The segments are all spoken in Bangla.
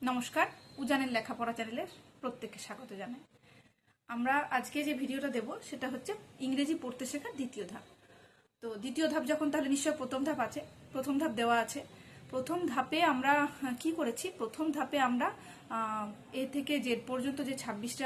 নমস্কার, উজানের লেখাপড়া চ্যানেলের প্রত্যেককে স্বাগত জানাই। আমরা আজকে যে ভিডিওটা দেব সেটা হচ্ছে ইংরেজি পড়তে শেখার দ্বিতীয় ধাপ। তো দ্বিতীয় ধাপ যখন, তাহলে নিশ্চয় প্রথম ধাপ আছে, প্রথম ধাপ দেওয়া আছে। প্রথম ধাপে আমরা কি করেছি? প্রথম ধাপে আমরা এ থেকে জেড পর্যন্ত যে 26টা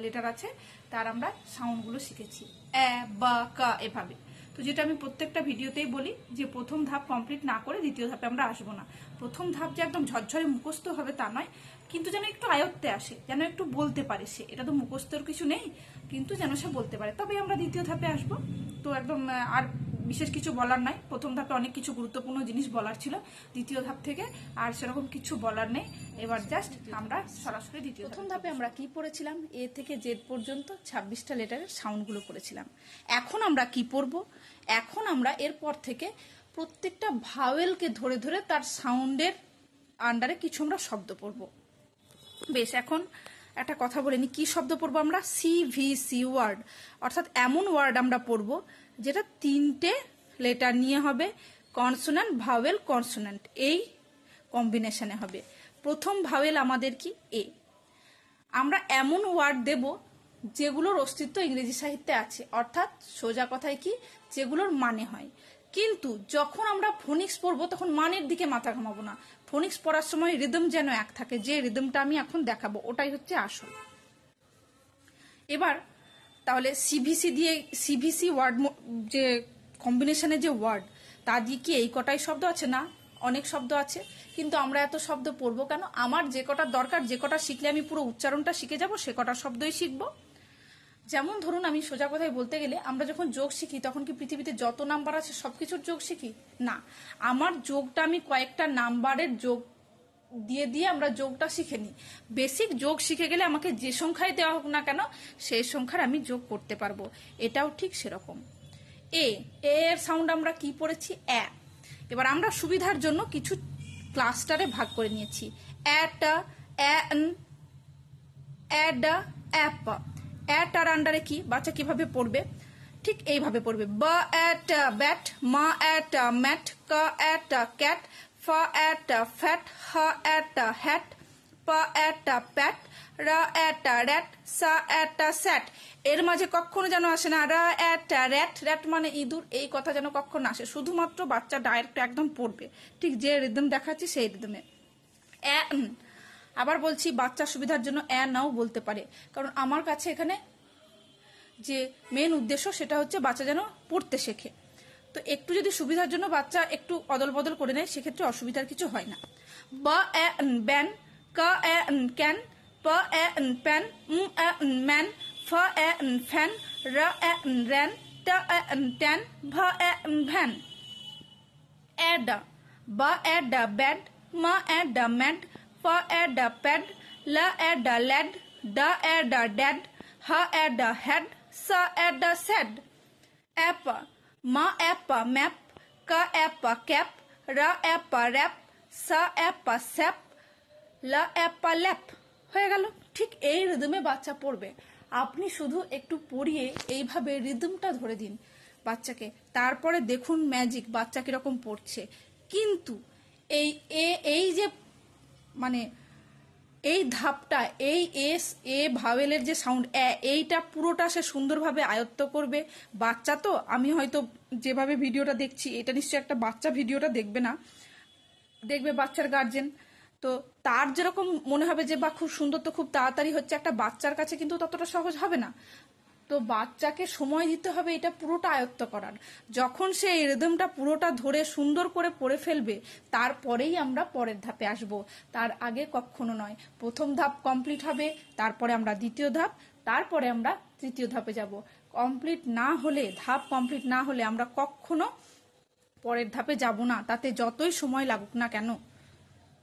লেটার আছে তার আমরা সাউন্ডগুলো শিখেছি, এ, বা, কা, এভাবে। তো যেটা আমি প্রত্যেকটা ভিডিওতেই বলি যে প্রথম ধাপ কমপ্লিট না করে দ্বিতীয় ধাপে আমরা আসবো না। প্রথম ধাপ যে একদম ঝরঝরে মুখস্থ হবে তা নয়, কিন্তু যেন একটু আয়ত্তে আসে, যেন একটু বলতে পারে সে। এটা তো মুখস্থর কিছু নেই, কিন্তু যেন সে বলতে পারে, তবে আমরা দ্বিতীয় ধাপে আসবো। তো একদম আর বিশেষ কিছু বলার নাই। প্রথম ধাপে অনেক কিছু গুরুত্বপূর্ণ জিনিস বলার ছিল, দ্বিতীয় ধাপ থেকে আর সেরকম কিছু বলার নেই। এবার জাস্ট আমরা সরাসরি দ্বিতীয় প্রথম ধাপে আমরা কি পড়েছিলাম? এ থেকে জেড পর্যন্ত 26টা লেটারের সাউন্ডগুলো পড়েছিলাম। এখন আমরা কি পড়বো? এখন আমরা এরপর থেকে প্রত্যেকটা ভাওয়েলকে ধরে ধরে তার সাউন্ডের আন্ডারে কিছু আমরা শব্দ পড়বো। বেশ, এখন একটা কথা বলে নি, কি শব্দ পড়বো আমরা? সিভিসি ওয়ার্ড, অর্থাৎ এমন ওয়ার্ড আমরা পড়বো যেটা 3টে লেটার নিয়ে হবে, কনসোন্যান্ট, ভাওয়েল, কনসোন্যান্ট, এই কম্বিনেশনে হবে। প্রথম ভাওয়েল আমাদের কি? এ। আমরা এমন ওয়ার্ড দেব যেগুলোর অস্তিত্ব ইংরেজি সাহিত্যে আছে, অর্থাৎ সোজা কথায় কি, যেগুলোর মানে হয়। কিন্তু যখন আমরা ফোনিক্স পড়বো তখন মানের দিকে মাথা ঘামাবো না। ফোনিক্স পড়ার সময় রিদম যেন এক থাকে, যে রিদমটা আমি এখন দেখাবো ওটাই হচ্ছে আসল। এবার তাহলে সিভিসি ওয়ার্ড, যে কম্বিনেশনের যে ওয়ার্ড, তা দিয়ে কি এই কটাই শব্দ আছে? না, অনেক শব্দ আছে। কিন্তু আমরা এত শব্দ পড়বো কেন? আমার যে কটা দরকার, যে কটা শিখলে আমি পুরো উচ্চারণটা শিখে যাব, সে কটা শব্দই শিখবো। যেমন ধরুন, আমি সোজা কথায় বলতে গেলে, আমরা যখন যোগ শিখি তখন কি পৃথিবীতে যত নাম্বার আছে সবকিছুর যোগ শিখি? না, আমার যোগটা আমি কয়েকটা নাম্বারের যোগ দিয়ে দিয়ে আমরা যোগটা শিখে নিই। বেসিক যোগ শিখে গেলে আমাকে যে সংখ্যায় দেওয়া হোক না কেন সেই সংখ্যার আমি যোগ করতে পারবো। এটাও ঠিক সেরকম। এ এর সাউন্ড আমরা কি পড়েছি? এ। এবার আমরা সুবিধার জন্য কিছু ক্লাস্টারে ভাগ করে নিয়েছি। একটা, এন, এডা, অ্যাপ। এটার আন্ডারে কি বাচ্চা কিভাবে পড়বে? ঠিক এইভাবে পড়বে। বা একটা ব্যাট, মা একটা ম্যাট, কা একটা ক্যাট, ফা একটা ফ্যাট, হা একটা হ্যাট, পা একটা প্যাট, রা একটা র্যাট, সা একটা স্যাট। এর মাঝে কখনো যেন আসে না রা একটা র্যাট, র্যাট মানে ইঁদুর, এই কথা যেন কখনো আসে। শুধুমাত্র বাচ্চা ডাইরেক্ট একদম পড়বে, ঠিক যে রিদম দেখাচ্ছি সেই রিদমে। আবার বলছি, বাচ্চার সুবিধার জন্য এ নাও বলতে পারে, কারণ আমার কাছে এখানে যে মেন উদ্দেশ্য সেটা হচ্ছে বাচ্চা যেন পড়তে শেখে। তো একটু যদি সুবিধার জন্য বাচ্চা একটু অদল বদল করে নেয়, সেক্ষেত্রে অসুবিধার কিছু হয় না। বা এ ব্যান, কা এ ক্যান, পা এ প্যান, ম্যান, ফা এ ফ্যান, রা এ র্যান, টা এ ট্যান, ভা এ ভ্যান। এডা, বা এডা ব্যাড, মা এডা ম্যাড, পা এডা প্যাড, লা এডা ল্যাড, ডা এডা ড্যাড, হা এডা হ্যাড, সা এডা স্যাড। অ্যাপা, মা অ্যাপা ম্যাপ, কা অ্যাপা ক্যাপ, রা অ্যাপা র্যাপ, সা অ্যাপা স্যাপ, লা অ্যাপা ল্যাপ। হয়ে গেল। ঠিক এই রিদমে বাচ্চা পড়বে। আপনি শুধু একটু পড়িয়ে এইভাবে রিদমটা ধরে দিন বাচ্চাকে, তারপরে দেখুন ম্যাজিক, বাচ্চা কিরকম পড়ছে। কিন্তু এই যে মানে এই ধাপটা, এই এস এ ভাওয়েলের যে সাউন্ড এইটা পুরোটা সে সুন্দরভাবে আয়ত্ত করবে। বাচ্চা তো, আমি হয়তো যেভাবে ভিডিওটা দেখছি, এটা নিশ্চয়ই একটা বাচ্চা ভিডিওটা দেখবে না, দেখবে বাচ্চার গার্জেন, তো তার যেরকম মনে হবে যে বা খুব সুন্দর, তো খুব তাড়াতাড়ি হচ্ছে, একটা বাচ্চার কাছে কিন্তু ততটা সহজ হবে না। তো বাচ্চাকে সময় দিতে হবে এটা পুরোটা আয়ত্ত করার। যখন সে এই রিদমটা পুরোটা ধরে সুন্দর করে পড়ে ফেলবে, তারপরেই আমরা পরের ধাপে আসব, তার আগে কখনো নয়। প্রথম ধাপ কমপ্লিট হবে, তারপরে আমরা দ্বিতীয় ধাপ, তারপরে আমরা তৃতীয় ধাপে যাব। কমপ্লিট না হলে, ধাপ কমপ্লিট না হলে আমরা কখনো পরের ধাপে যাব না, তাতে যতই সময় লাগুক না কেন।